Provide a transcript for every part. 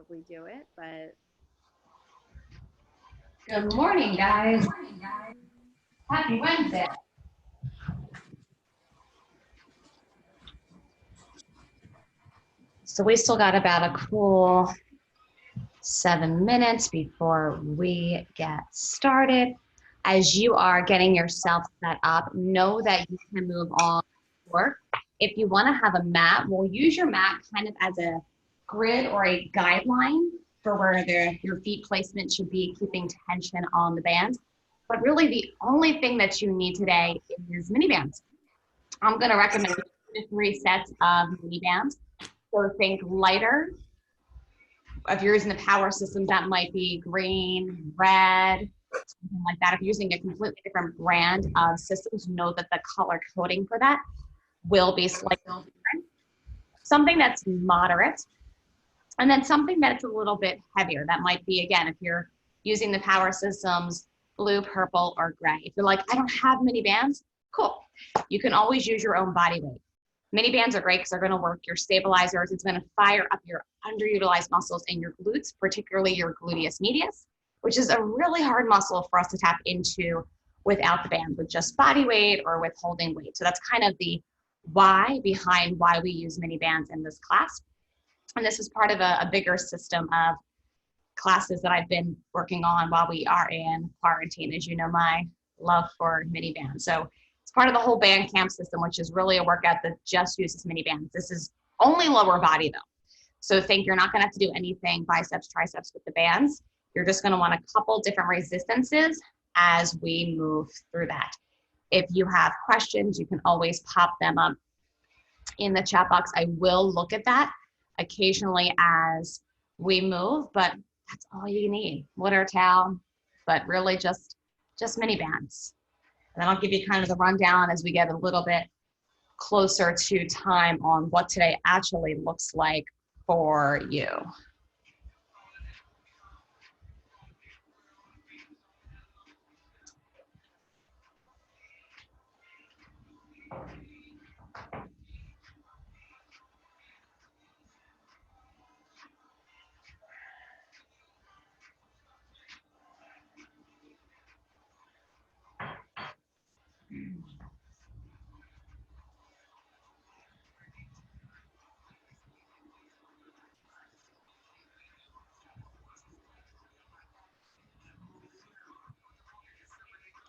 probably do it, but. Good morning, guys. Happy Wednesday. So we still got about a cool 7 minutes before we get started. As you are getting yourself set up, know that you can move on forward. If you want to have a mat, we'll use your mat kind of as a grid or a guideline for where your feet placement should be, keeping tension on the band. But really the only thing that you need today is mini bands. I'm going to recommend 2 to 3 sets of mini bands. So think lighter. If you're using the power systems, that might be green, red, something like that. If you're using a completely different brand of systems, know that the color coding for that will be slightly different. Something that's moderate, and then something that's a little bit heavier. That might be, again, if you're using the power systems, blue, purple, or gray. If you're like, I don't have mini bands, cool. You can always use your own body weight. Mini bands are great because they're going to work your stabilizers. It's going to fire up your underutilized muscles in your glutes, particularly your gluteus medius, which is a really hard muscle for us to tap into without the band, with just body weight or with holding weight. So that's kind of the why behind why we use mini bands in this class. And this is part of a bigger system of classes that I've been working on while we are in quarantine. As you know, my love for mini bands. So it's part of the whole band camp system, which is really a workout that just uses mini bands. This is only lower body though. So think you're not gonna have to do anything biceps, triceps with the bands. You're just gonna want a couple different resistances as we move through that. If you have questions, you can always pop them up in the chat box. I will look at that occasionally as we move, but that's all you need. Water, towel, but really just mini bands. And then I'll give you kind of the rundown as we get a little bit closer to time on what today actually looks like for you.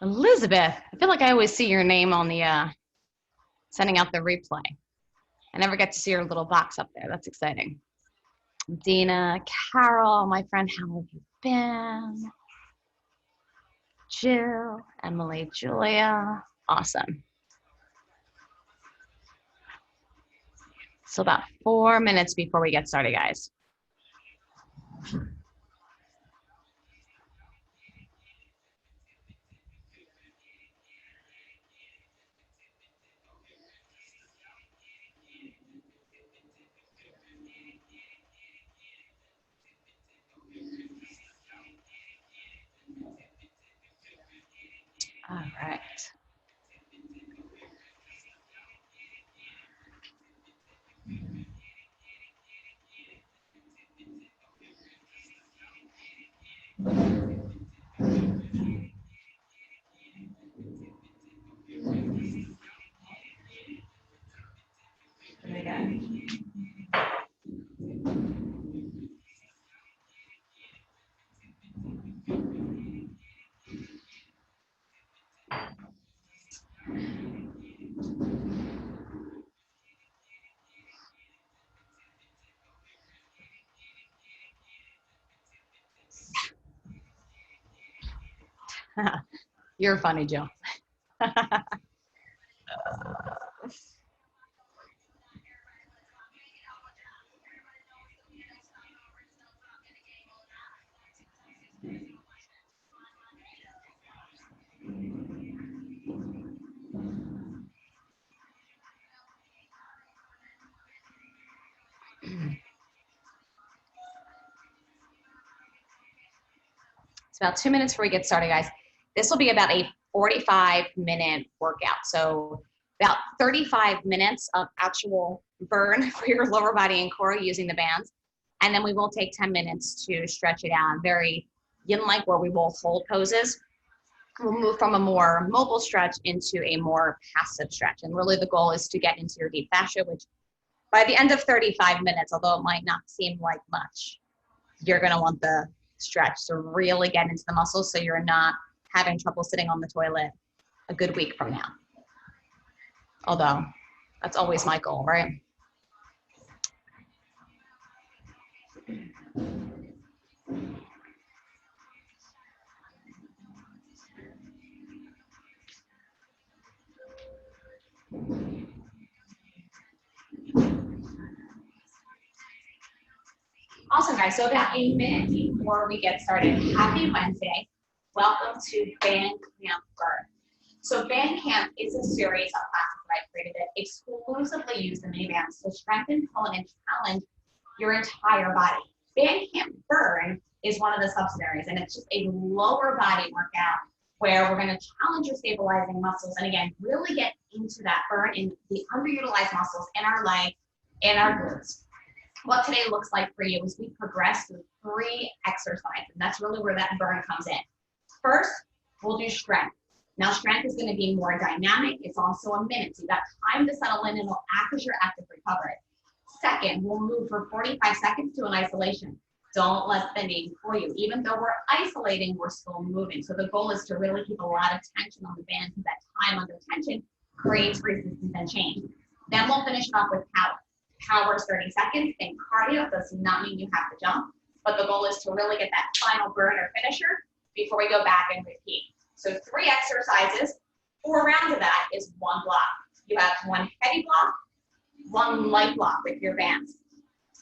Elizabeth, I feel like I always see your name on the sending out the replay. I never get to see your little box up there. That's exciting. Dina, Carol, my friend, how have you been? Jill, Emily, Julia, awesome. So about 4 minutes before we get started, guys. All right. You're funny, Jill. It's about 2 minutes before we get started, guys. This will be about a 45-minute workout. So about 35 minutes of actual burn for your lower body and core using the bands. And then we will take 10 minutes to stretch it out. Very yin-like, where we will hold poses. We'll move from a more mobile stretch into a more passive stretch. And really the goal is to get into your deep fascia, which by the end of 35 minutes, although it might not seem like much, you're gonna want the stretch to really get into the muscles so you're not having trouble sitting on the toilet a good week from now. Although that's always my goal, right? Awesome, guys. So about a minute before we get started, happy Wednesday. Welcome to Band Camp Burn. So Band Camp is a series of classes that I created that exclusively use the mini bands to strengthen, tone, and challenge your entire body. Band Camp Burn is one of the subsidiaries, and it's just a lower body workout where we're going to challenge your stabilizing muscles and, again, really get into that burn in the underutilized muscles in our leg and our glutes. What today looks like for you is we progress through 3 exercises, and that's really where that burn comes in. First, we'll do strength. Now, strength is going to be more dynamic. It's also a minute, so you've got time to settle in, and it'll act as your active recovery. Second, we'll move for 45 seconds to an isolation. Don't let the name fool you. Even though we're isolating, we're still moving. So the goal is to really keep a lot of tension on the band, because that time under tension creates resistance and change. Then we'll finish it off with power. Power is 30 seconds. Think cardio does not mean you have to jump, but the goal is to really get that final burn or finisher before we go back and repeat. So 3 exercises. 4 rounds of that is 1 block. You have 1 heavy block, 1 light block with your bands.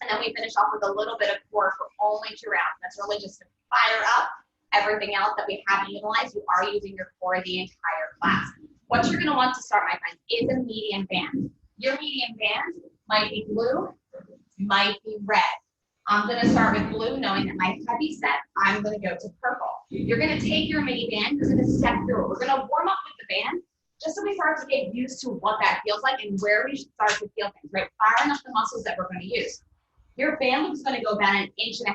And then we finish off with a little bit of core for only 2 rounds. That's really just to fire up everything else that we haven't utilized. You are using your core the entire class. What you're going to want to start, my friends, is a medium band. Your medium band might be blue, might be red. I'm going to start with blue, knowing that my heavy set, I'm going to go to purple. You're going to take your mini band, you're going to step through it. We're going to warm up with the band, just so we start to get used to what that feels like and where we should start to feel things, right? Firing up the muscles that we're going to use. Your band loop is going to go about 1.5 inches, 2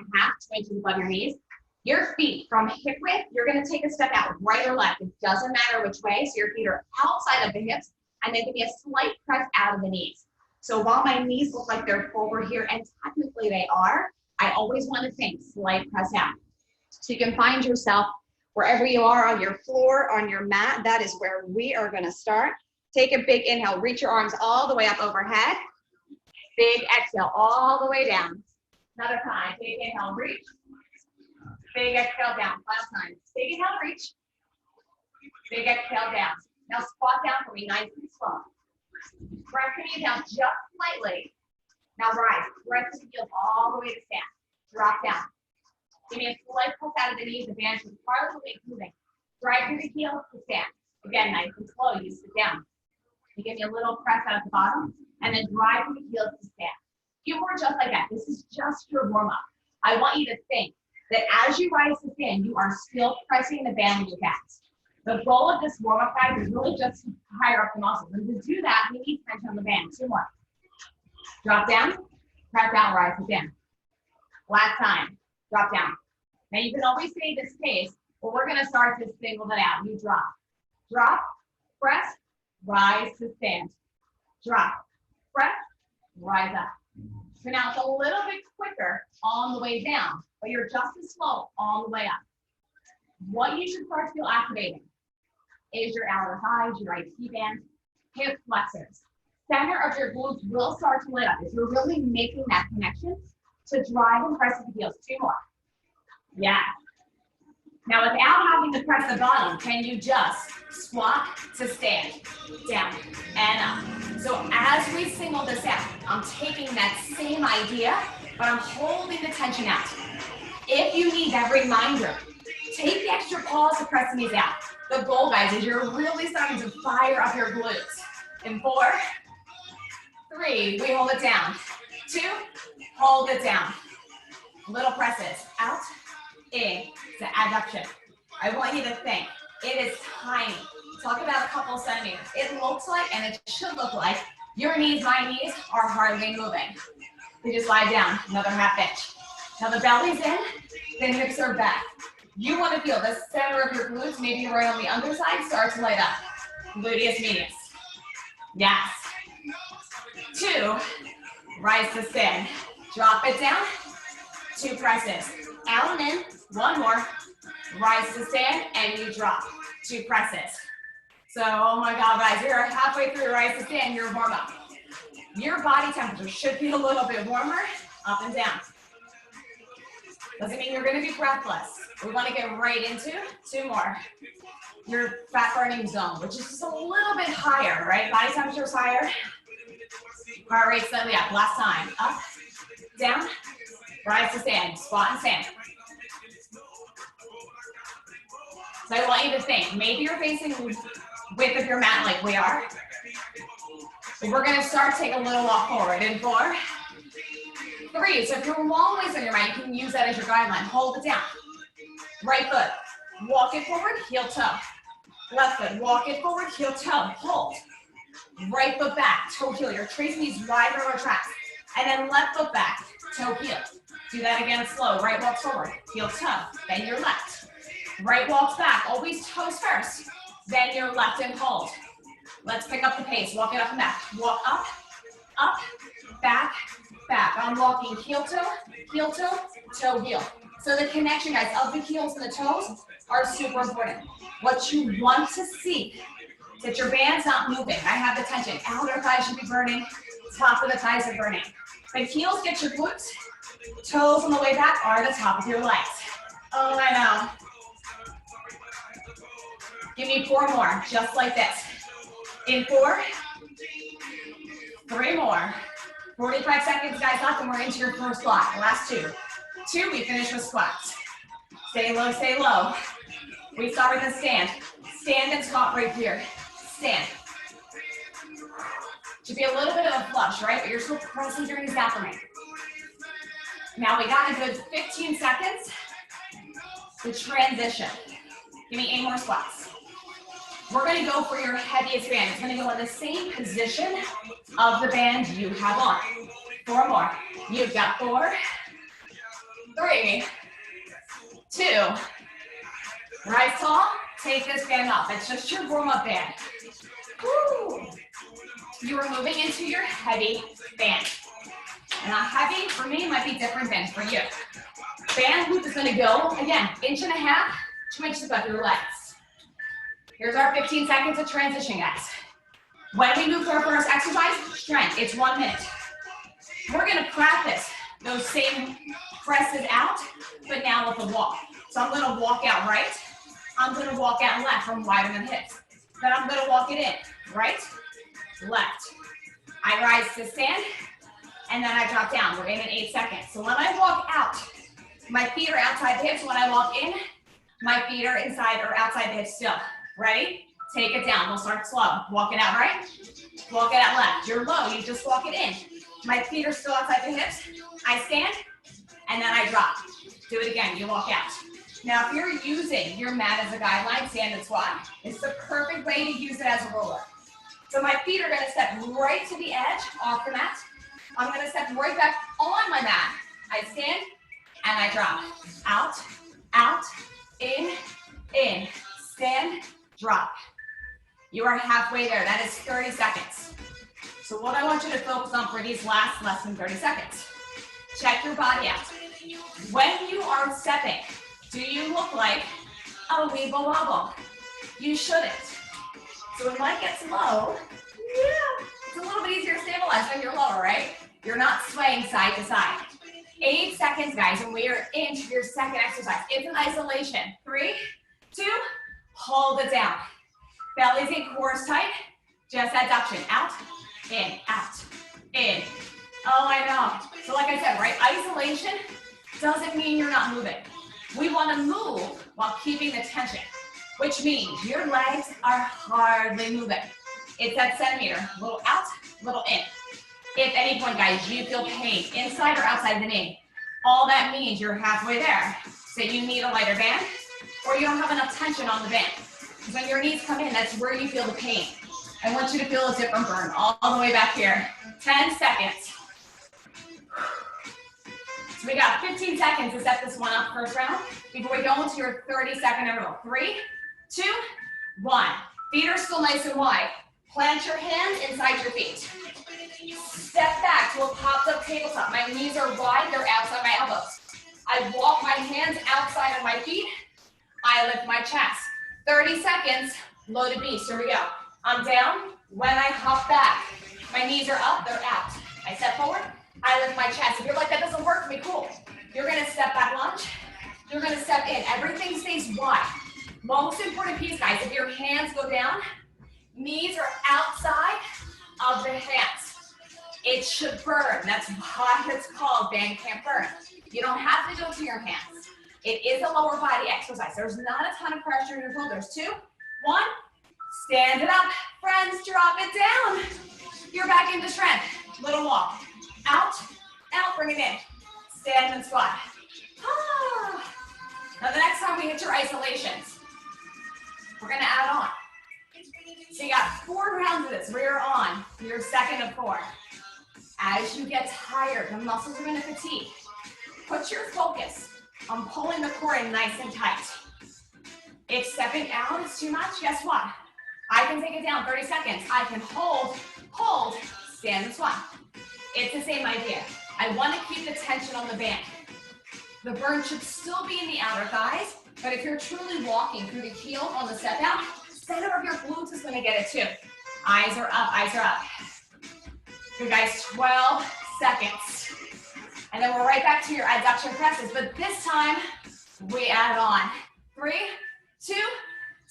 inches above your knees. Your feet from hip width, you're going to take a step out, right or left. It doesn't matter which way, so your feet are outside of the hips, and then give me a slight press out of the knees. So while my knees look like they're forward here, and technically they are, I always want to think slight press out. So you can find yourself wherever you are on your floor, on your mat. That is where we are going to start. Take a big inhale, reach your arms all the way up overhead. Big exhale all the way down. Another time, big inhale, reach. Big exhale down, final time. Big inhale, reach. Big exhale down. Now squat down for me, nice and slow. Press your knees down just slightly. Now rise, press the heels all the way to stand. Drop down. Give me a slight push out of the knees, the band should partly moving. Drive through the heels to stand. Again, nice and slow, you sit down. You give me a little press out at the bottom, and then drive through the heels to stand. Few more just like that. This is just your warm-up. I want you to think that as you rise to stand, you are still pressing the band with your calves. The goal of this warm-up, guys, is really just to fire up the muscles. And to do that, we need tension on the band. 2 more. Drop down, press down, rise to stand. Last time, drop down. Now you can always say this pace, but we're gonna start to single it out. You drop, press, rise to stand. Drop, press, rise up. So now it's a little bit quicker on the way down, but you're just as slow all the way up. What you should start to feel activating is your outer thighs, your IT band, hip flexors. Center of your glutes will start to lit up as you're really making that connection to drive and press the heels. 2 more. Yeah. Now without having to press the bottom, can you just squat to stand, down and up? So as we single this out, I'm taking that same idea, but I'm holding the tension out. If you need that reminder, take the extra pause to press the knees out. The goal, guys, is you're really starting to fire up your glutes. In 4, 3, we hold it down. 2, hold it down. Little presses, out, in, to adduction. I want you to think, it is tiny. Talk about a couple centimeters. It looks like, and it should look like, your knees, my knees, are hardly moving. You just lie down, another half inch. Now the belly's in, then hips are back. You want to feel the center of your glutes, maybe right on the underside, start to light up. Gluteus medius. Yes. 2, rise to stand. Drop it down, 2 presses. Out and in, 1 more. Rise to stand, and you drop, 2 presses. So, oh my God, guys, you're halfway through rise to stand, your warm up. Your body temperature should be a little bit warmer, up and down. Doesn't mean you're gonna be breathless. We wanna get right into 2 more. Your fat burning zone, which is just a little bit higher, right? Body temperature is higher. Heart rate slightly up. Last time. Up, down, rise to stand, squat and stand. So I want you to think, maybe you're facing width of your mat like we are. We're gonna start take a little walk forward in 4, 3. So if you're long ways on your mat, you can use that as your guideline. Hold it down. Right foot, walk it forward, heel toe. Left foot, walk it forward, heel toe, hold. Right foot back, toe heel. You're tracing these wide roller tracks. And then left foot back, toe heel. Do that again slow. Right walks forward, heel toe, then your left. Right walks back, always toes first. Then your left and hold. Let's pick up the pace. Walk it up and back. Walk up, up, back, back. I'm walking heel toe, toe heel. So the connection, guys, of the heels and the toes are super important. What you want to see is that your band's not moving. I have the tension. Outer thighs should be burning. Top of the thighs are burning. The heels get your glutes. Toes on the way back are the top of your legs. Oh, I know. Give me 4 more, just like this. In 4, 3 more. 45 seconds, guys, left, and we're into your first block. Last 2. 2, we finish with squats. Stay low, stay low. We start with a stand. Stand and squat right here. Stand. Should be a little bit of a flush, right? But you're still pressing during this affirmation. Now we got a good 15 seconds to transition. Give me 8 more squats. We're gonna go for your heaviest band. It's gonna go in the same position of the band you have on. 4 more. You've got 4, 3, 2. Rise tall, take this band off. It's just your warm-up band. Woo. You are moving into your heavy band. And a heavy, for me, might be different than for you. Band loop is gonna go, again, 1.5 inches, 2 inches above your legs. Here's our 15 seconds of transition, guys. When we move to our first exercise, strength, it's 1 minute. We're gonna practice those same presses out, but now with a walk. So I'm gonna walk out right, I'm gonna walk out left from wider than hips. Then I'm gonna walk it in, right, left. I rise to stand, and then I drop down. We're in 8 seconds. So when I walk out, my feet are outside the hips. When I walk in, my feet are inside or outside the hips still. Ready? Take it down. We'll start slow. Walk it out right, walk it out left. You're low, you just walk it in. My feet are still outside the hips. I stand, and then I drop. Do it again, you walk out. Now, if you're using your mat as a guideline, stand and squat, it's the perfect way to use it as a roller. So my feet are gonna step right to the edge off the mat. I'm gonna step right back on my mat. I stand, and I drop. Out, out, in, stand, drop. You are halfway there. That is 30 seconds. So what I want you to focus on for these last less than 30 seconds, check your body out. When you are stepping, do you look like a weeble wobble? You shouldn't. So when light gets low, yeah, it's a little bit easier to stabilize when you're lower, right? You're not swaying side to side. 8 seconds, guys, and we are into your second exercise. It's an isolation. 3, 2, hold it down. Belly's in, core is tight. Just adduction. Out, in, out, in. Oh, I know. So like I said, right, isolation doesn't mean you're not moving. We want to move while keeping the tension, which means your legs are hardly moving. It's that centimeter, little out, little in. If at any point, guys, you feel pain inside or outside the knee, all that means you're halfway there. So you need a lighter band, or you don't have enough tension on the band. Because when your knees come in, that's where you feel the pain. I want you to feel a different burn all the way back here. 10 seconds. So we got 15 seconds to set this one up first round before we go into your 30-second interval. 3, 2, 1. Feet are still nice and wide. Plant your hands inside your feet. Step back to a popped up tabletop. My knees are wide, they're outside my elbows. I walk my hands outside of my feet. I lift my chest. 30 seconds, loaded beast. Here we go. I'm down. When I hop back, my knees are up, they're out. I step forward, I lift my chest. If you're like, that doesn't work for me, cool. You're gonna step back lunge. You're gonna step in. Everything stays wide. Most important piece, guys, if your hands go down, knees are outside of the hands. It should burn. That's why it's called band can't burn. You don't have to do it to your hands. It is a lower body exercise. There's not a ton of pressure in your shoulders. 2, 1, stand it up. Friends, drop it down. You're back into strength. Little walk. Out, out, bring it in. Stand and squat. Ah. Now the next time we hit your isolations, we're gonna add on. So you got 4 rounds of this where you're on your second of 4. As you get tired, the muscles are gonna fatigue. Put your focus on pulling the core in nice and tight. If stepping out is too much, guess what? I can take it down 30 seconds. I can hold, stand and squat. It's the same idea. I want to keep the tension on the band. The burn should still be in the outer thighs, but if you're truly walking through the heel on the step out, center of your glutes is going to get it too. Eyes are up, eyes are up. Good guys, 12 seconds. And then we're right back to your adduction presses, but this time we add on. 3, 2,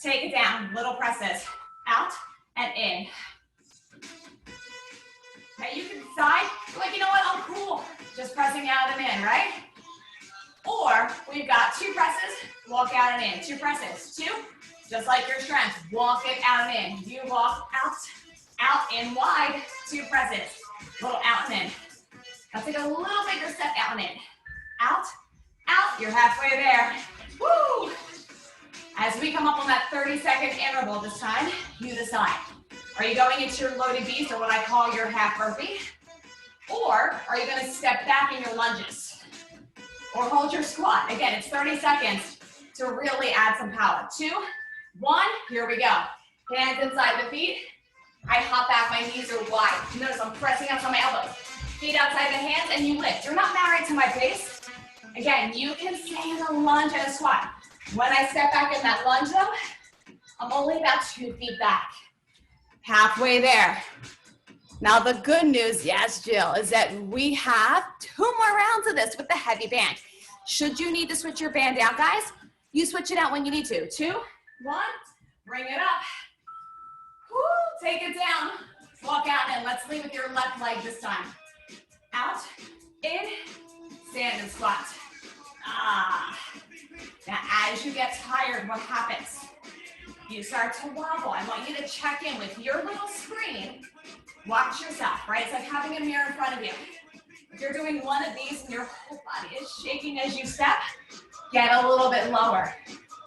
take it down, little presses. Out and in. Now you can decide, like, you know what, I'm cool. Just pressing out and in, right? Or we've got 2 presses, walk out and in. 2 presses, 2, just like your strength, walk it out and in. You walk out, out and wide, 2 presses, little out and in. Now take a little bigger step out and in. Out, out, you're halfway there. Woo! As we come up on that 30-second interval this time, you decide. Are you going into your loaded beast, or what I call your half burpee? Or are you gonna step back in your lunges? Or hold your squat. Again, it's 30 seconds to really add some power. 2, 1, here we go. Hands inside the feet. I hop back, my knees are wide. Notice I'm pressing up on my elbows. Feet outside the hands, and you lift. You're not married to my pace. Again, you can stay in a lunge and a squat. When I step back in that lunge though, I'm only about 2 feet back. Halfway there. Now the good news, yes, Jill, is that we have 2 more rounds of this with the heavy band. Should you need to switch your band out, guys, you switch it out when you need to. 2, 1, bring it up. Woo, take it down. Walk out and let's lead with your left leg this time. Out, in, stand and squat. Ah. Now as you get tired, what happens? You start to wobble. I want you to check in with your little screen. Watch yourself, right? It's like having a mirror in front of you. If you're doing one of these and your whole body is shaking as you step, get a little bit lower.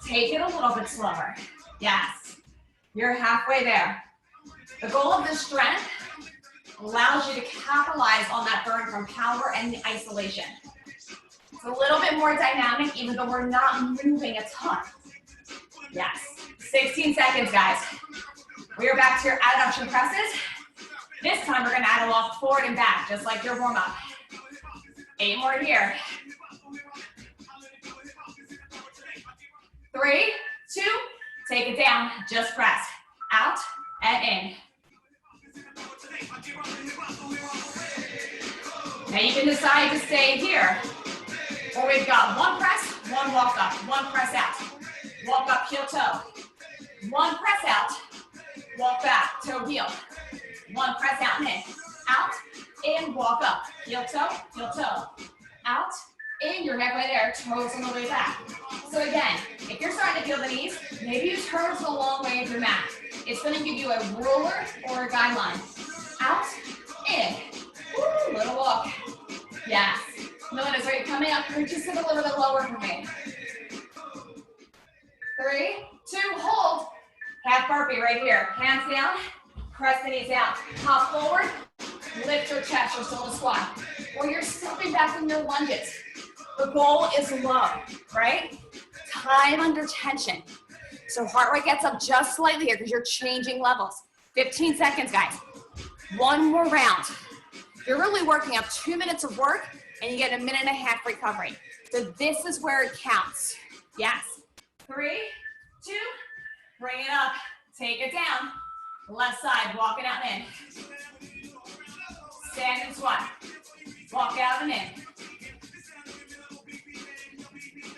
Take it a little bit slower. Yes, you're halfway there. The goal of this strength allows you to capitalize on that burn from power and the isolation. It's a little bit more dynamic, even though we're not moving a ton. Yes, 16 seconds, guys. We are back to your adduction presses. This time we're gonna add a walk forward and back, just like your warm up. 8 more here. 3, 2, take it down, just press. Out and in. Now you can decide to stay here, or we've got 1 press, 1 walk up, 1 press out. Walk up, heel toe. 1 press out, walk back, toe heel. 1 press out and in. Out, in, walk up. Heel toe, out, in, you're halfway there, toes on the way back. So again, if you're starting to feel the knees, maybe you turn the long way of your mat. It's gonna give you a ruler or a guideline. Out, in, woo, little walk. Yes. Notice, are you coming up? Or just sit a little bit lower for me. 3, 2, hold. Half burpee right here. Hands down, press the knees out. Hop forward, lift your chest, you're still in a squat. Or you're stepping back in your lunges. The goal is low, right? Time under tension. So heart rate gets up just slightly here because you're changing levels. 15 seconds, guys. One more round. You're really working up 2 minutes of work and you get a minute and a half recovery. So this is where it counts. Yes. 3, 2, bring it up. Take it down. Left side, walk it out and in. Stand and squat. Walk out and in.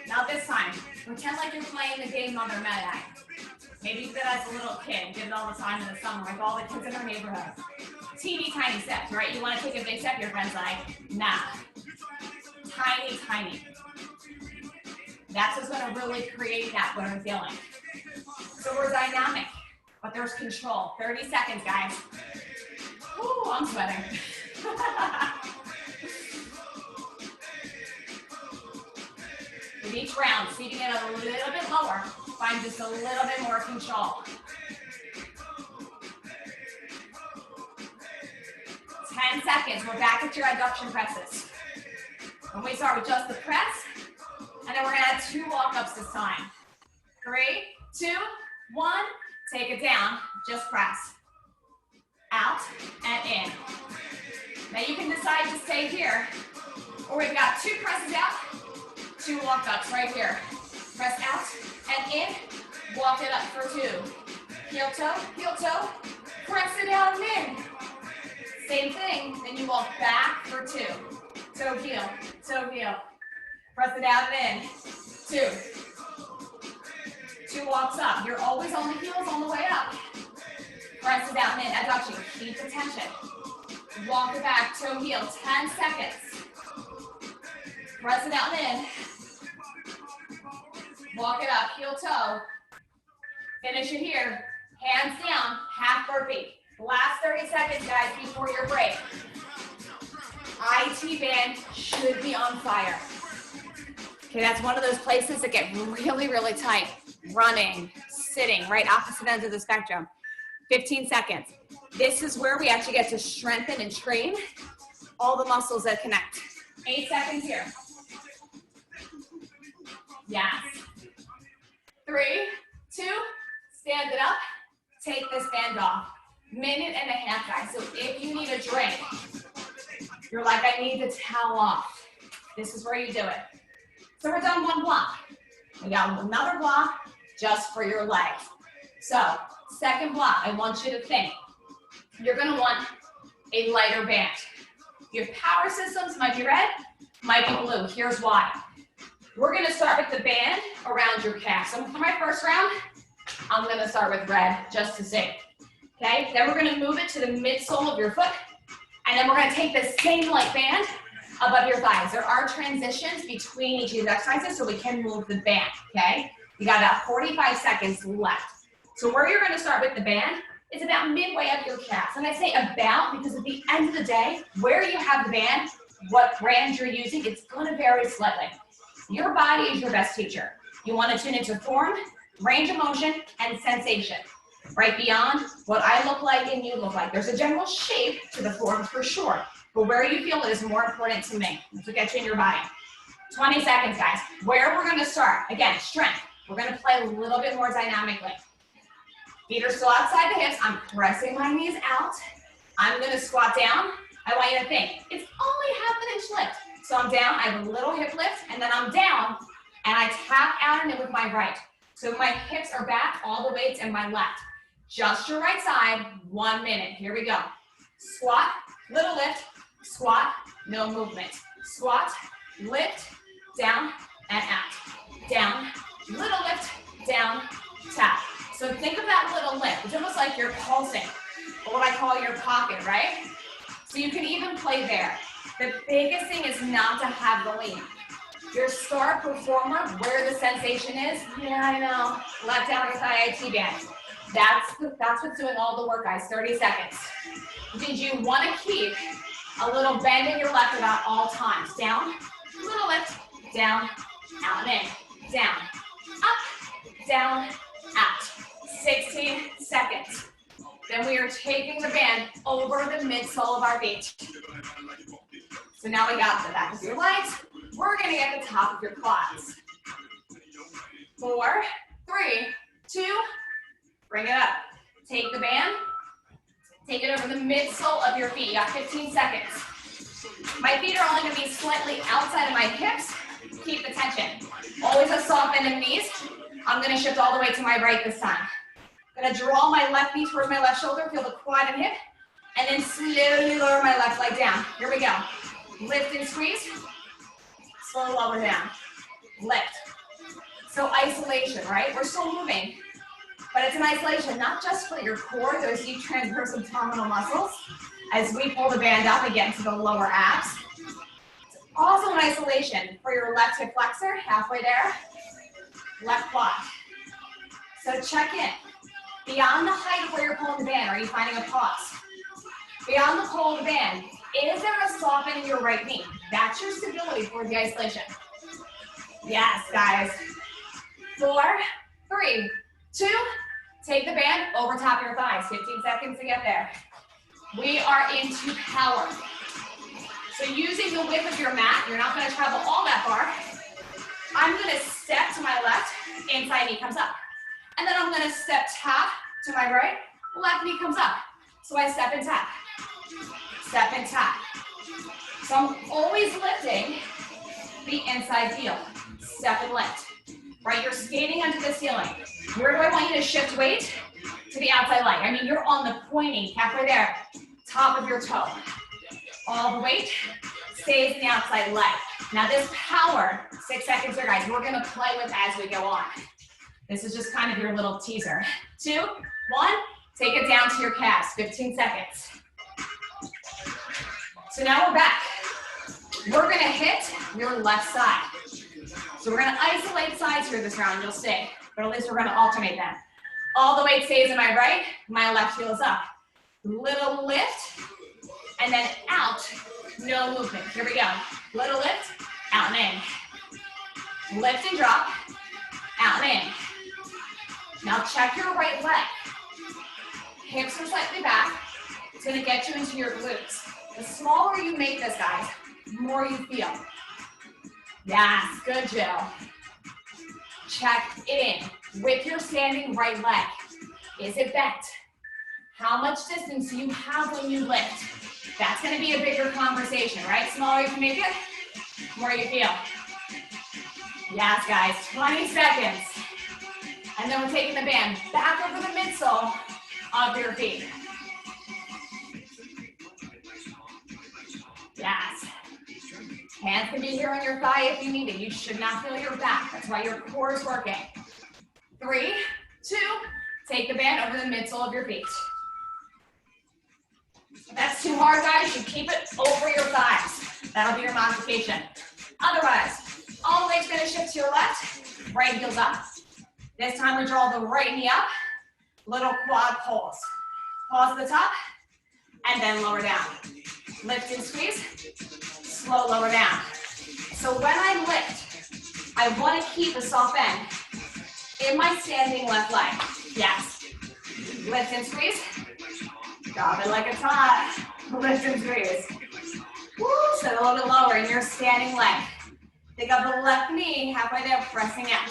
Now this time, pretend like you're playing the game Mother Met Eye. Maybe you did as a little kid, did it all the time in the summer, like all the kids in our neighborhood. Teeny tiny steps, right? You want to take a big step, your friend's like, nah. Tiny, tiny. That's what's going to really create that what I'm feeling. So we're dynamic, but there's control. 30 seconds, guys. Ooh, I'm sweating. With each round, seating it a little bit lower, find just a little bit more control. 10 seconds, we're back at your adduction presses. And we start with just the press, and then we're gonna add 2 walk-ups this time. 3, 2, 1, take it down, just press. Out and in. Now you can decide to stay here, or we've got 2 presses out, 2 walk-ups right here. Press out and in, walk it up for 2. Heel toe, press it out and in. Same thing, then you walk back for 2. Toe heel, press it out and in. 2. 2 walks up. You're always on the heels on the way up. Press it out and in, adduction, keep the tension. Walk it back, toe heel, 10 seconds. Press it out and in. Walk it up, heel toe. Finish it here. Hands down, half burpee. Last 30 seconds, guys, before your break. IT band should be on fire. Okay, that's one of those places that get really, really tight. Running, sitting, right opposite ends of the spectrum. 15 seconds. This is where we actually get to strengthen and train all the muscles that connect. 8 seconds here. Yes. 3, 2, stand it up. Take this band off. Minute and a half, guys. So if you need a drink, you're like, I need the towel off. This is where you do it. So we're done 1 block. We got another block just for your legs. So second block, I want you to think. You're gonna want a lighter band. Your power systems might be red, might be blue. Here's why. We're gonna start with the band around your calf. So for my first round, I'm gonna start with red just to see. Okay, then we're gonna move it to the midsole of your foot, and then we're gonna take the same light band above your thighs. There are transitions between each of these exercises, so we can move the band, okay? You got about 45 seconds left. So where you're gonna start with the band is about midway up your calves. And I say about because at the end of the day, where you have the band, what brand you're using, it's gonna vary slightly. Your body is your best teacher. You wanna tune into form, range of motion, and sensation. Right beyond what I look like and you look like. There's a general shape to the form for sure, but where you feel it is more important to me. That's what gets you in your body. 20 seconds, guys. Where we're gonna start, again, strength. We're gonna play a little bit more dynamically. Feet are still outside the hips. I'm pressing my knees out. I'm gonna squat down. I want you to think, it's only half an inch lift. So I'm down, I have a little hip lift, and then I'm down, and I tap out and in with my right. So my hips are back, all the weights in my left. Just your right side, 1 minute. Here we go. Squat, little lift, squat, no movement. Squat, lift, down, and out. Down, little lift, down, tap. So think of that little lift. It's almost like you're pulsing, or what I call your pocket, right? So you can even play there. The biggest thing is not to have the lean. Your star performer, where the sensation is, yeah, I know, left outer thigh IT band. That's what's doing all the work, guys. 30 seconds. Did you want to keep a little bend in your left about all times? Down, little lift, down, out and in, down, up, down, out. 16 seconds. Then we are taking the band over the midsole of our feet. So now we got the back of your legs, we're gonna get the top of your quads. 4, 3, 2, bring it up. Take the band, take it over the midsole of your feet. You got 15 seconds. My feet are only gonna be slightly outside of my hips. Keep the tension. Always a soft bend in the knees. I'm gonna shift all the way to my right this time. I'm gonna draw my left knee towards my left shoulder, feel the quad and hip, and then slowly lower my left leg down. Here we go. Lift and squeeze. Slow lower down. Lift. So isolation, right? We're still moving, but it's an isolation, not just for your core, those deep transverse abdominal muscles, as we pull the band up and get into the lower abs. It's also an isolation for your left hip flexor, halfway there, left quad. So check in. Beyond the height of where you're pulling the band, are you finding a pause? Beyond the pull of the band, is there a soften in your right knee? That's your stability for the isolation. Yes, guys. 4, 3, 2, take the band over top of your thighs. 15 seconds to get there. We are into power. So using the width of your mat, you're not gonna travel all that far. I'm gonna step to my left, inside knee comes up. And then I'm gonna step tap to my right, left knee comes up. So I step and tap. Step and tap. So I'm always lifting the inside heel. Step and lift. Right, you're skating under the ceiling. Where do I want you to shift weight? To the outside leg. I mean, you're on the pointing, halfway there, top of your toe. All the weight stays in the outside leg. Now this power, 6 seconds here, guys, we're gonna play with as we go on. This is just kind of your little teaser. 2, 1, take it down to your calves, 15 seconds. So now we're back. We're gonna hit your left side. So we're gonna isolate sides here this round, you'll stay, but at least we're gonna alternate them. All the weight stays in my right, my left heel is up. Little lift, and then out, no movement. Here we go. Little lift, out and in. Lift and drop, out and in. Now check your right leg. Hips are slightly back. It's gonna get you into your glutes. The smaller you make this, guys, the more you feel. Yes, good, Jill. Check it in with your standing right leg. Is it bent? How much distance do you have when you lift? That's gonna be a bigger conversation, right? Smaller you can make it, more you feel. Yes, guys, 20 seconds. And then we're taking the band back over the midsole of your feet. Yes. Hands can be here on your thigh if you need it. You should not feel your back. That's why your core is working. 3, 2, take the band over the midsole of your feet. If that's too hard, guys, you keep it over your thighs. That'll be your modification. Otherwise, all the weight's gonna shift to your left, right heel's up. This time we draw the right knee up, little quad pulls. Pause at the top, and then lower down. Lift and squeeze, slow lower down. So when I lift, I want to keep a soft bend in my standing left leg. Yes. Lift and squeeze. Drop it like a tot. Lift and squeeze. Woo, sit a little bit lower in your standing leg. Pick up the left knee, halfway there, pressing out.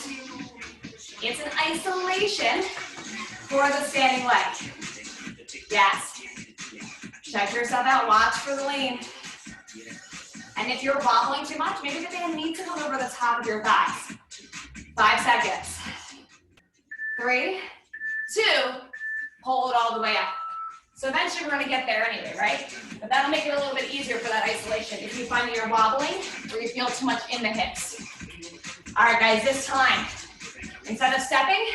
It's an isolation for the standing leg. Yes. Check yourself out, watch for the lean. And if you're wobbling too much, maybe the band needs to come over the top of your thighs. 5 seconds. 3, 2, pull it all the way up. So eventually we're gonna get there anyway, right? But that'll make it a little bit easier for that isolation if you find you're wobbling or you feel too much in the hips. All right, guys, this time, instead of stepping,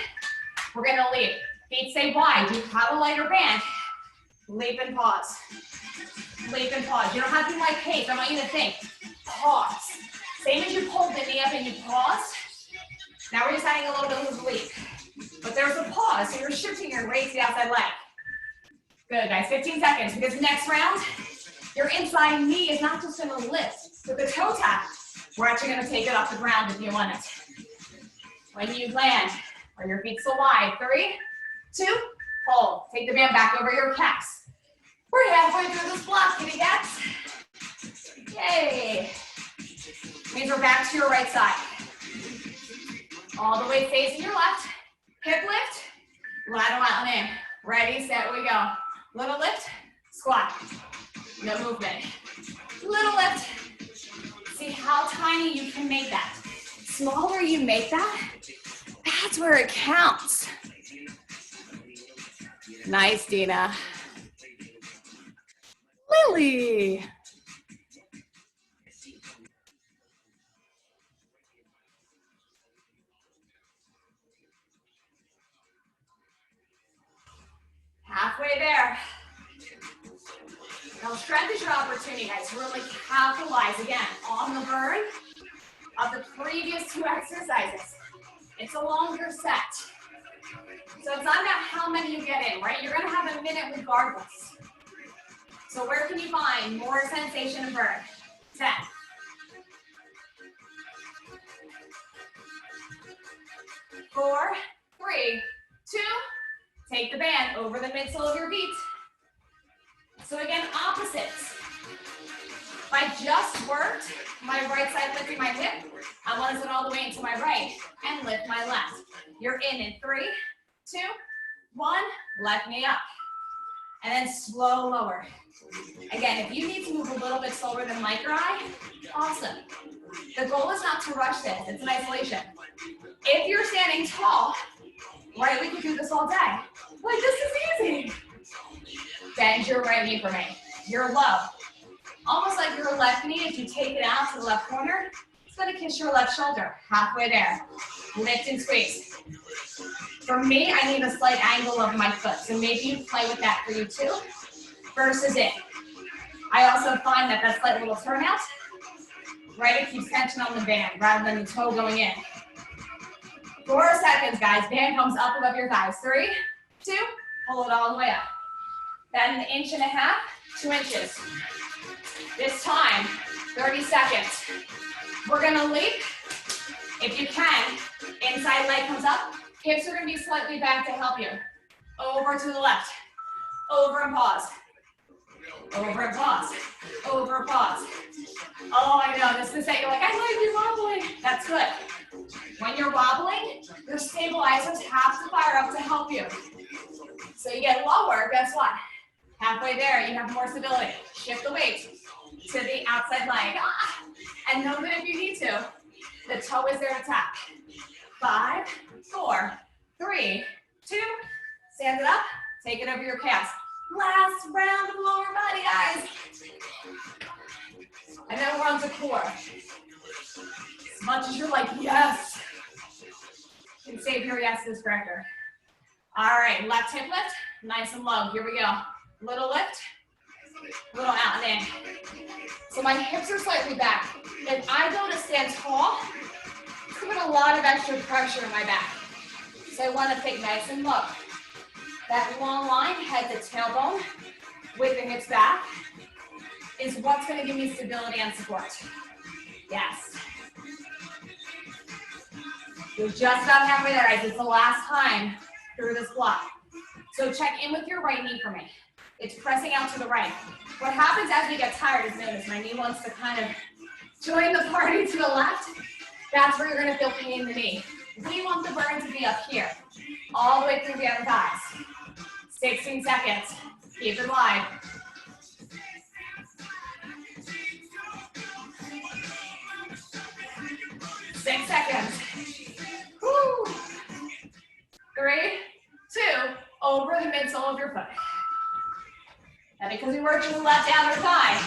we're gonna leap. Feet stay wide, you have a lighter band. Leap and pause. Leap and pause. You don't have to be like pace. I want you to think. Pause. Same as you pulled the knee up and you paused. Now we're just adding a little bit of a leap. But there's a pause, so you're shifting your weight to the outside leg. Good, guys. 15 seconds, because next round, your inside knee is not just going to lift with the toe tap. We're actually going to take it off the ground if you want it. When you land, are your feet so wide? 3, 2, hold. Take the band back over your calves. We're halfway through this block, kitty cats. Yay. Means we're back to your right side. All the way facing your left. Hip lift, lateral out and in. Ready, set, we go. Little lift, squat. No movement. Little lift. See how tiny you can make that. Smaller you make that, that's where it counts. Nice, Dina. Lily. Halfway there. Now strength is your opportunity, guys, to really capitalize again on the burn of the previous two exercises. It's a longer set. So it's not about how many you get in, right? You're gonna have a minute regardless. So where can you find more sensation and burn? 10. 4, 3, 2. Take the band over the midsole of your feet. So again, opposites. If I just worked my right side lifting my hip, I want to sit all the way into my right and lift my left. You're in 3, 2, 1, left knee up. And then slow lower. Again, if you need to move a little bit slower than Mike or I, awesome. The goal is not to rush this, it's an isolation. If you're standing tall, right, we could do this all day. Like, this is easy. Bend your right knee for me. You're low. Almost like your left knee, if you take it out to the left corner, it's gonna kiss your left shoulder. Halfway there. Lift and squeeze. For me, I need a slight angle of my foot, so maybe you play with that for you too, versus in. I also find that slight little turnout, right, it keeps tension on the band rather than the toe going in. 4 seconds, guys. Band comes up above your thighs. 3, 2, pull it all the way up. Then 1.5 inches, 2 inches. This time, 30 seconds. We're gonna leap. If you can, inside leg comes up. Hips are gonna be slightly back to help you. Over to the left. Over and pause. Over and pause. Over and pause. Oh, I know, this is the set. You're like, I might be wobbling. That's good. When you're wobbling, your stabilizers have to fire up to help you. So you get lower, guess what? Halfway there, you have more stability. Shift the weight to the outside leg. And know that if you need to, the toe is there to tap. 5, 4, 3, 2, stand it up, take it over your calves. Last round of lower body, guys. And then we're on to core. As much as you're like, yes, you can save your yeses forever. All right, left hip lift, nice and low. Here we go. Little lift, little out and in. So my hips are slightly back. If I go to stand tall, it's gonna put a lot of extra pressure in my back. So I want to think nice and low. That long line, head to tailbone, with the hips back, is what's going to give me stability and support. Yes. You're just about halfway there, guys. It's the last time through this block. So check in with your right knee for me. It's pressing out to the right. What happens as we get tired is, notice my knee wants to kind of join the party to the left. That's where you're going to feel pain in the knee. We want the burn to be up here, all the way through the other thighs. 16 seconds. Keep it wide. 6 seconds. Woo. 3, 2, over the midsole of your foot. And because we worked with the left outer thigh,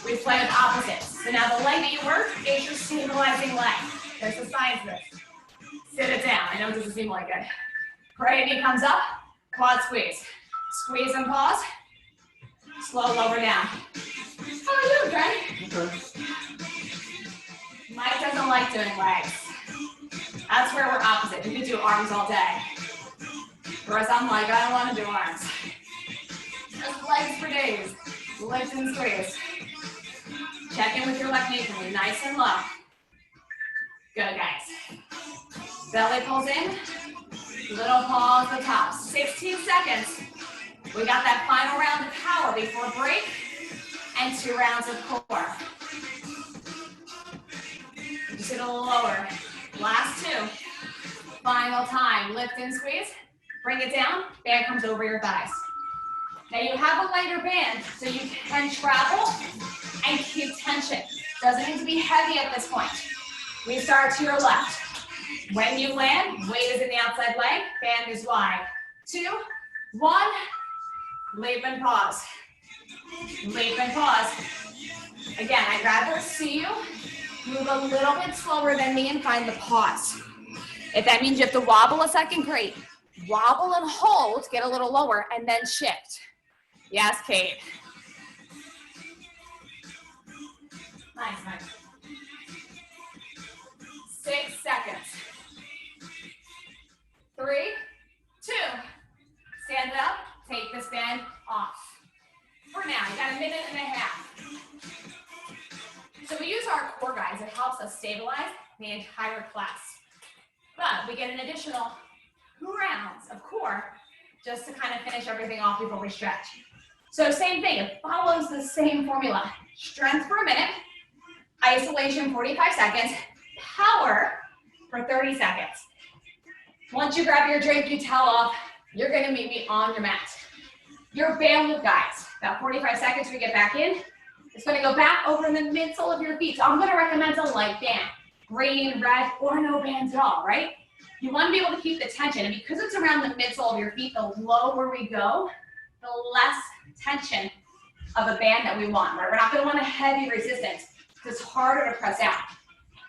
we play with opposites. So now the leg that you work is your stabilizing leg. There's the science of this. Sit it down. I know it doesn't seem like it. Right knee comes up, quad squeeze. Squeeze and pause. Slow lower down. Oh, you okay? Okay. Mike doesn't like doing legs. That's where we're opposite. We could do arms all day. Whereas I'm like, I don't want to do arms. Just legs for days. Lift and squeeze. Check in with your left knee for me. Nice and low. Good, guys. Belly pulls in. Little pause at the top. 16 seconds. We got that final round of power before break. And 2 rounds of core. Just get a little lower. Last two. Final time. Lift and squeeze. Bring it down. Band comes over your thighs. Now you have a lighter band, so you can travel and keep tension. Doesn't need to be heavy at this point. We start to your left. When you land, weight is in the outside leg, band is wide. 2, 1, leap and pause. Leap and pause. Again, I'd rather see you move a little bit slower than me and find the pause. If that means you have to wobble a second, great. Wobble and hold, get a little lower, and then shift. Yes, Kate. Nice, nice. 6 seconds. 3, 2, stand up, take this band off. For now, you got a minute and a half. So we use our core, guys. It helps us stabilize the entire class. But we get an additional 2 rounds of core just to kind of finish everything off before we stretch. So same thing, it follows the same formula. Strength for a minute, isolation 45 seconds, power for 30 seconds. Once you grab your drink, you towel off, you're gonna meet me on your mat. Your bandwidth, guys, about 45 seconds we get back in. It's gonna go back over in the midsole of your feet. So I'm gonna recommend a light band, green, red, or no bands at all, right? You wanna be able to keep the tension, and because it's around the midsole of your feet, the lower we go, the less tension of a band that we want, right? We're not gonna want a heavy resistance, because it's harder to press out.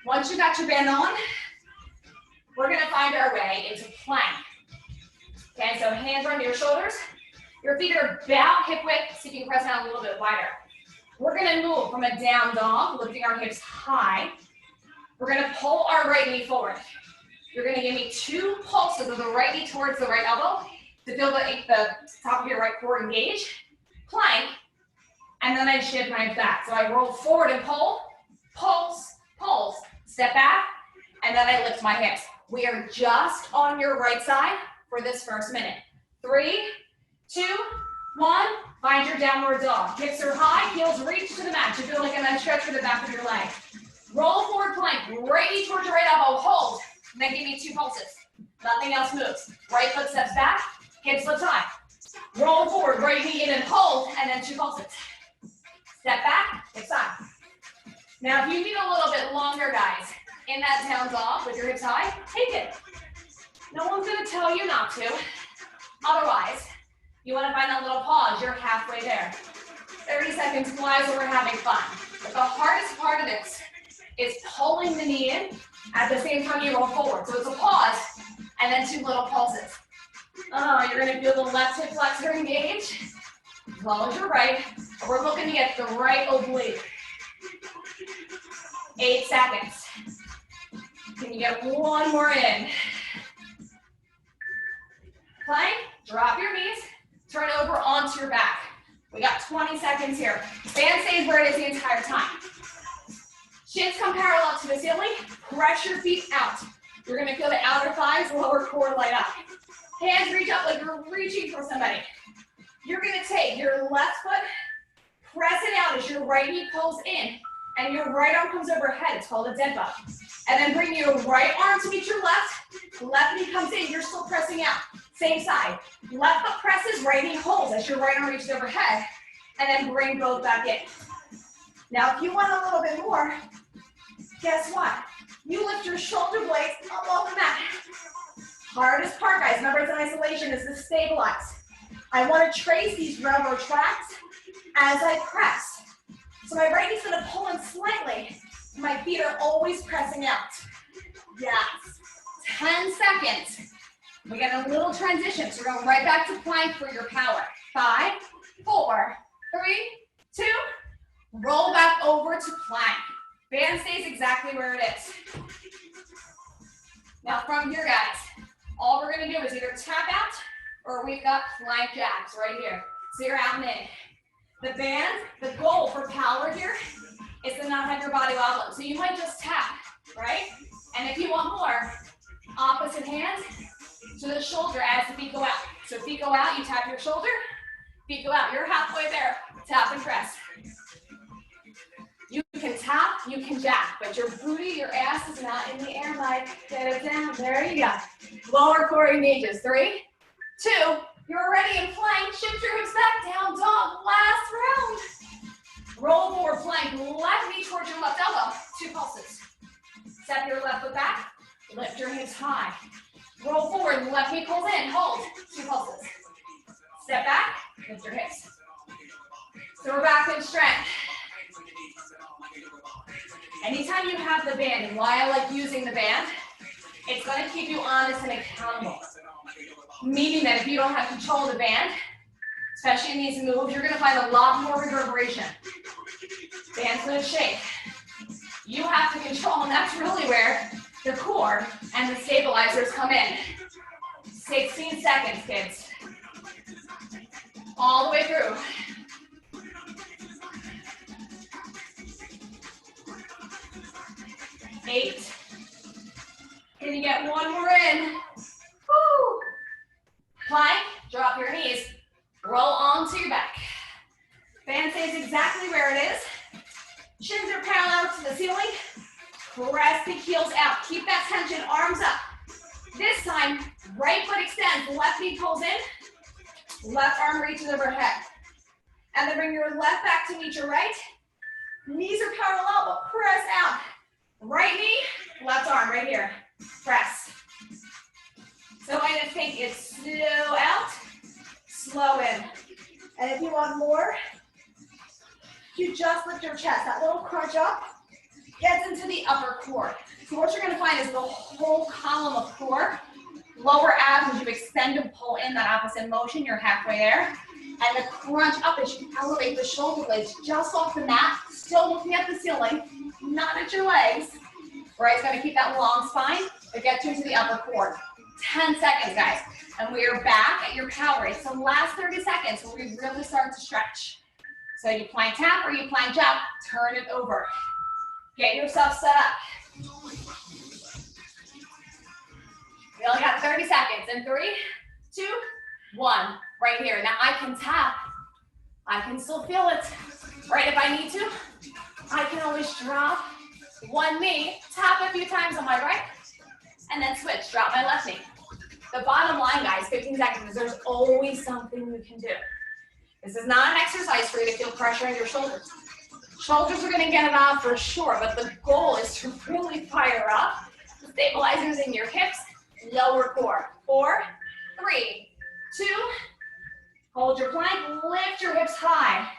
Once you got your band on, we're gonna find our way into plank. Okay, so hands are under your shoulders. Your feet are about hip width, so you can press down a little bit wider. We're gonna move from a down dog, lifting our hips high. We're gonna pull our right knee forward. You're gonna give me 2 pulses of the right knee towards the right elbow to feel the top of your right core engage. Plank, and then I shift my back. So I roll forward and pull, pulse, pulse, step back, and then I lift my hips. We are just on your right side for this first minute. 3, 2, 1, find your downward dog. Hips are high, heels reach to the mat. You feel like a nice stretch for the back of your leg. Roll forward plank, right knee towards your right elbow, hold, and then give me 2 pulses. Nothing else moves. Right foot steps back, hips lift high. Roll forward, right knee in and hold, and then 2 pulses. Step back, hips high. Now if you need a little bit longer, guys, in that down dog with your hips high, take it. No one's gonna tell you not to. Otherwise, you wanna find that little pause, you're halfway there. 30 seconds flies when we're having fun. But the hardest part of this is pulling the knee in at the same time you roll forward. So it's a pause, and then 2 little pulses. Oh, you're gonna feel the left hip flexor engage, as well as your right. We're looking to get the right oblique. 8 seconds. Can you get 1 more in? Plank, drop your knees, turn over onto your back. We got 20 seconds here. Band stays where it is the entire time. Shins come parallel to the ceiling, press your feet out. You're gonna feel the outer thighs, lower core light up. Hands reach up like you're reaching for somebody. You're gonna take your left foot, press it out as your right knee pulls in, and your right arm comes overhead. It's called a dead bug. And then bring your right arm to meet your left knee comes in, you're still pressing out. Same side. Left foot presses, right knee holds as your right arm reaches overhead, and then bring both back in. Now, if you want a little bit more, guess what? You lift your shoulder blades up off the mat. Hardest part, guys, remember it's in isolation, is to stabilize. I want to trace these railroad tracks as I press. So my right knee's gonna pull in slightly. My feet are always pressing out. Yes. 10 seconds. We got a little transition, so we're going right back to plank for your power. 5, 4, 3, 2, roll back over to plank. Band stays exactly where it is. Now from here, guys, all we're gonna do is either tap out or we've got plank jacks right here. So you're out and in. The band, the goal for power here is to not have your body wobbling. So you might just tap, right? And if you want more, opposite hand to the shoulder as the feet go out. So feet go out, you tap your shoulder, feet go out. You're halfway there. Tap and press. You You can tap, you can jack, but your booty, your ass is not in the air, Mike. Get it down, there you go. Lower core engages, 3, 2, you're already in plank, shift your hips back, down dog, last round. Roll forward plank, left knee towards your left elbow, 2 pulses. Step your left foot back, lift your hips high. Roll forward, left knee pulls in, hold, 2 pulses. Step back, lift your hips. So we're back in strength. Anytime you have the band, and why I like using the band, it's going to keep you honest and accountable. Meaning that if you don't have control of the band, especially in these moves, you're going to find a lot more reverberation. Band's going to shake. You have to control, and that's really where the core and the stabilizers come in. 16 seconds, kids. All the way through. 8. Can you get one more in? Woo! Plank, drop your knees, roll onto your back. Band stays exactly where it is. Shins are parallel to the ceiling. Press the heels out. Keep that tension, arms up. This time, right foot extends, left knee pulls in, left arm reaches overhead. And then bring your left back to meet your right. Knees are parallel, but press out. Right knee, left arm right here. Press. So I just think it's slow out, slow in. And if you want more, you just lift your chest. That little crunch up gets into the upper core. So what you're going to find is the whole column of core, lower abs as you extend and pull in that opposite motion. You're halfway there. And the crunch up as you elevate the shoulder blades just off the mat, still looking at the ceiling, not at your legs. Right, it's going to keep that long spine, but get you into the upper core. 10 seconds, guys. And we are back at your power rate. So last 30 seconds where we really start to stretch. So you plank tap or you plank jump, turn it over. Get yourself set up. We only got 30 seconds. In 3, 2, 1. Right here. Now I can tap. I can still feel it. Right, if I need to, I can always drop one knee, tap a few times on my right, and then switch, drop my left knee. The bottom line, guys, 15 seconds, is there's always something you can do. This is not an exercise for you to feel pressure in your shoulders. Shoulders are gonna get it on for sure, but the goal is to really fire up the stabilizers in your hips, lower core. 4, 3, 2, hold your plank, lift your hips high,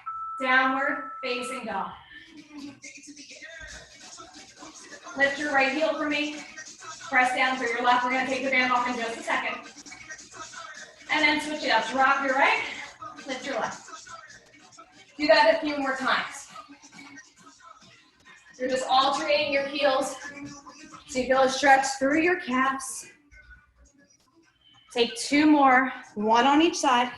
downward facing dog. Lift your right heel for me. Press down for your left. We're going to take the band off in just a second. And then switch it up. Drop your right, lift your left. Do that a few more times. You're just alternating your heels so you feel a stretch through your calves. Take 2 more, 1 on each side.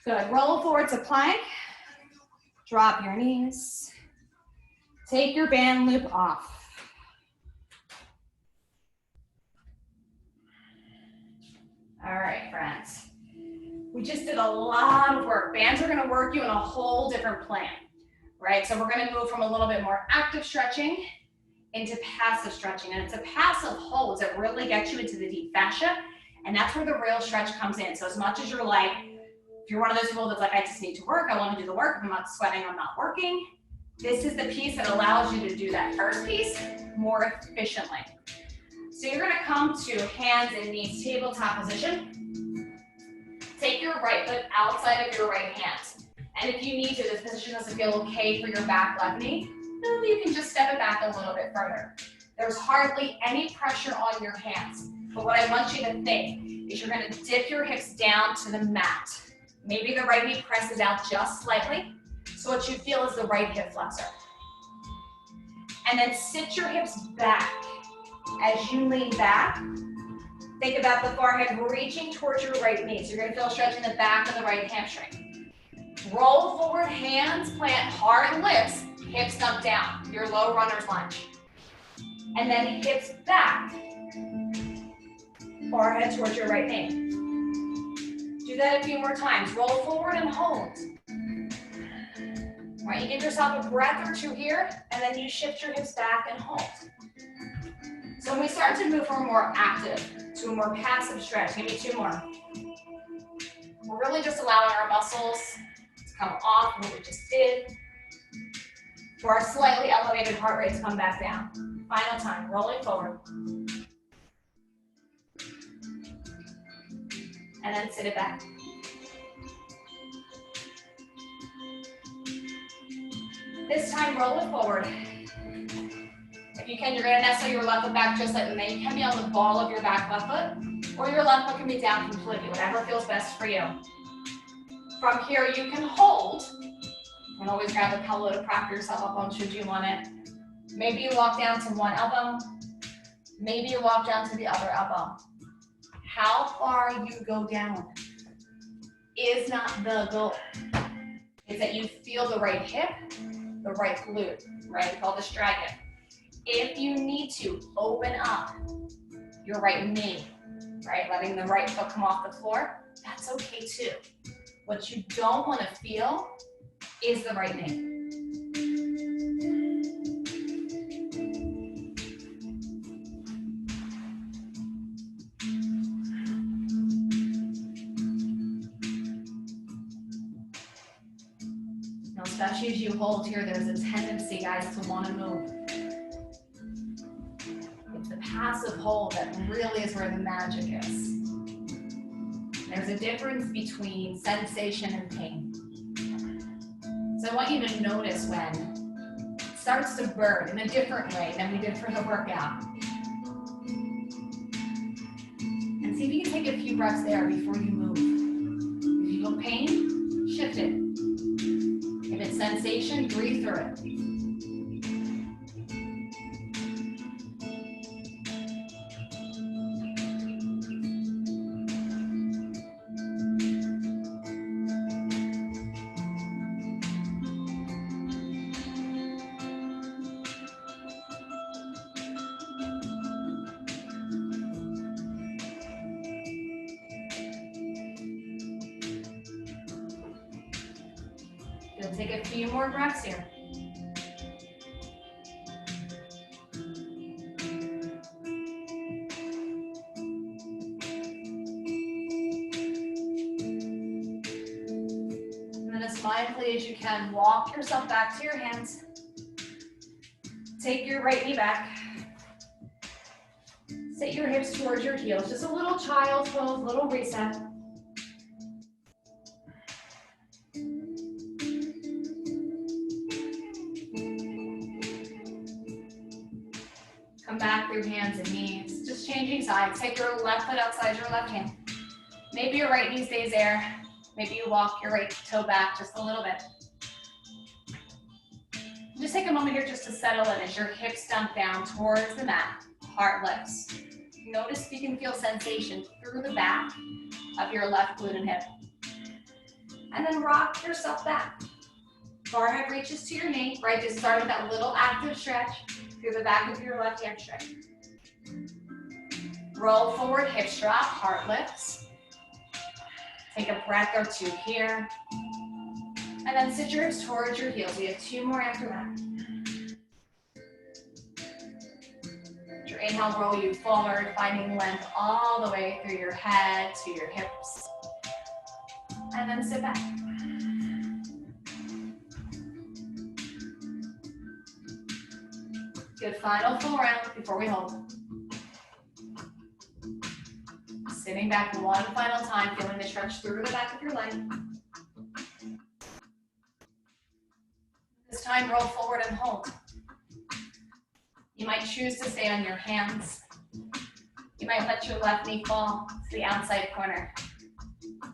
Good. Roll forward to plank. Drop your knees. Take your band loop off. All right, friends. We just did a lot of work. Bands are going to work you in a whole different plan, right? So we're going to move from a little bit more active stretching into passive stretching. And it's a passive holds that really gets you into the deep fascia. And that's where the real stretch comes in. So as much as you're like, if you're one of those people that's like, I just need to work, I want to do the work, if I'm not sweating, I'm not working. This is the piece that allows you to do that first piece more efficiently. So you're going to come to hands and knees, tabletop position. Take your right foot outside of your right hand. And if you need to, this position doesn't feel okay for your back left knee, then you can just step it back a little bit further. There's hardly any pressure on your hands. But what I want you to think is you're going to dip your hips down to the mat. Maybe the right knee presses out just slightly. So what you feel is the right hip flexor. And then sit your hips back. As you lean back, think about the forehead reaching towards your right knee. So you're going to feel a stretch in the back of the right hamstring. Roll forward, hands plant, hard lifts, hips dump down, your low runner's lunge. And then hips back, forehead towards your right knee. Do that a few more times. Roll forward and hold. All right, you give yourself a breath or two here, and then you shift your hips back and hold. So when we start to move from a more active to a more passive stretch, maybe two more. We're really just allowing our muscles to come off what we just did, for our slightly elevated heart rate to come back down. Final time, rolling forward. And then sit it back. This time, roll it forward. If you can, you're gonna nestle your left foot back just like that. You can be on the ball of your back left foot, or your left foot can be down completely, whatever feels best for you. From here, you can hold. You can always grab a pillow to prop yourself up on should you want it. Maybe you walk down to one elbow. Maybe you walk down to the other elbow. How far you go down is not the goal. It's that you feel the right hip, the right glute, right? We call this dragon. If you need to open up your right knee, right? Letting the right foot come off the floor, that's okay too. What you don't want to feel is the right knee. Now, especially as you hold here, there's a tendency, guys, to want to move. It's the passive hold that really is where the magic is. There's a difference between sensation and pain. So I want you to notice when it starts to burn in a different way than we did for the workout. And see if you can take a few breaths there before you move. If you feel pain, shift it. If it's sensation, breathe through it. Good, take a few more breaths here. And then as mindfully as you can, walk yourself back to your hands. Take your right knee back. Sit your hips towards your heels. Just a little child's pose, little reset. Come back through hands and knees. Just changing sides. Take your left foot outside your left hand. Maybe your right knee stays there. Maybe you walk your right toe back just a little bit. Just take a moment here just to settle in as your hips dump down towards the mat. Heart lifts. Notice if you can feel sensation through the back of your left glute and hip. And then rock yourself back. Forehead reaches to your knee, right? Just start with that little active stretch through the back of your left hamstring. Roll forward, hips drop, heart lifts. Take a breath or two here. And then sit your hips towards your heels. We have two more after that. Your inhale, roll you forward, finding length all the way through your head to your hips. And then sit back. Good, final full round before we hold. Sitting back one final time, feeling the stretch through the back of your leg. This time, roll forward and hold. You might choose to stay on your hands. You might let your left knee fall to the outside corner.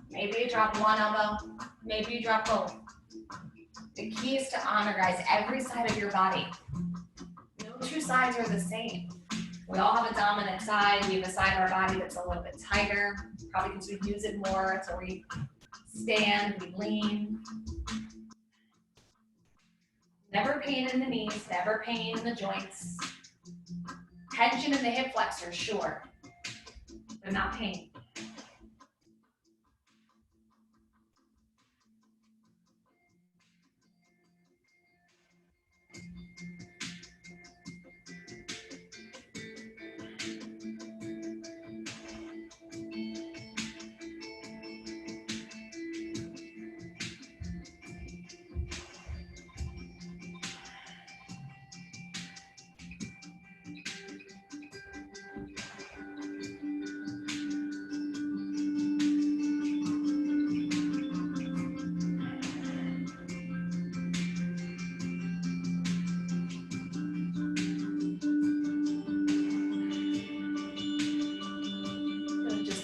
Maybe you drop one elbow, maybe you drop both. The key is to honor, guys, every side of your body. No two sides are the same. We all have a dominant side. We have a side of our body that's a little bit tighter, probably because we use it more. So we stand, we lean. Never pain in the knees, never pain in the joints. Tension in the hip flexor, sure, but not pain.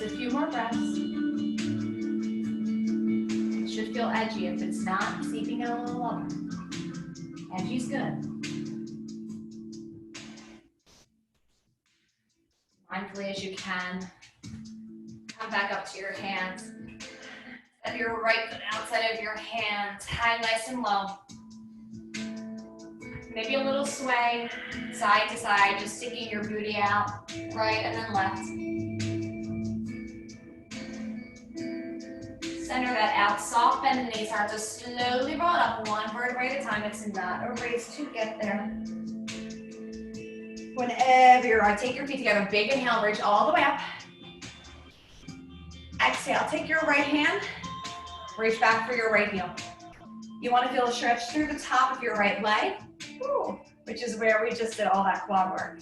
a few more breaths. It should feel edgy. If it's not, see if you can get a little lower. Edgy's good. Mindfully as you can, come back up to your hands. Step your right foot outside of your hands, hang nice and low. Maybe a little sway, side to side, just sticking your booty out, right and then left. Center that out, soft bend in the knees, start to slowly roll it up one vertebrae at a time. It's not a race to get there. Whenever you're ready, take your feet together, big inhale, reach all the way up. Exhale, take your right hand, reach back for your right heel. You want to feel a stretch through the top of your right leg, which is where we just did all that quad work.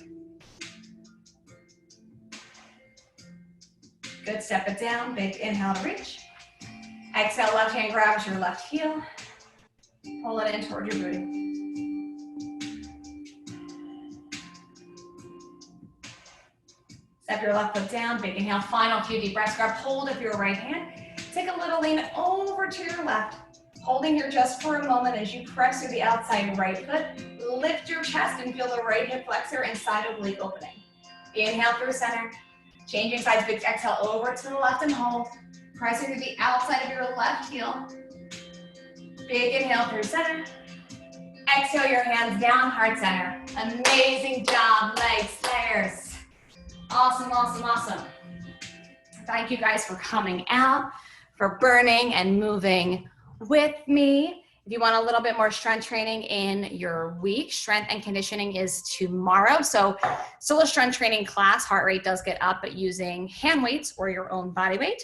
Good, step it down, big inhale to reach. Exhale, left hand grabs your left heel. Pull it in toward your booty. Step your left foot down, big inhale, final few deep breaths. Grab hold of your right hand. Take a little lean over to your left. Holding here just for a moment as you press through the outside right foot. Lift your chest and feel the right hip flexor and side oblique opening. Inhale through center. Changing sides, big exhale over to the left and hold. Pressing through the outside of your left heel. Big inhale through center. Exhale your hands down, heart center. Amazing job, leg slayers. Awesome, awesome, awesome. Thank you guys for coming out, for burning and moving with me. If you want a little bit more strength training in your week, strength and conditioning is tomorrow. So still a strength training class. Heart rate does get up but using hand weights or your own body weight.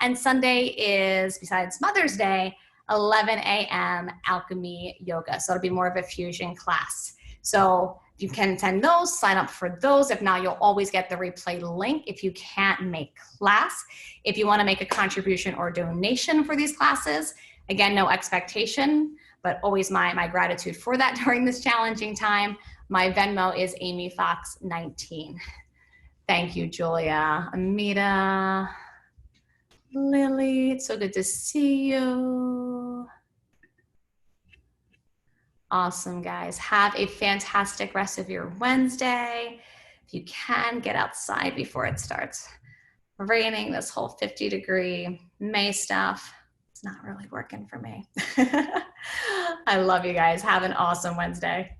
And Sunday is, besides Mother's Day, 11 a.m. alchemy yoga. So it'll be more of a fusion class. So if you can attend those, sign up for those. If not, you'll always get the replay link if you can't make class. If you want to make a contribution or donation for these classes, again, no expectation, but always my gratitude for that during this challenging time. My Venmo is AmyFox19. Thank you, Julia, Amita, Lily. It's so good to see you. Awesome, guys. Have a fantastic rest of your Wednesday. If you can, get outside before it starts raining. This whole 50-degree May stuff, it's not really working for me. I love you guys. Have an awesome Wednesday.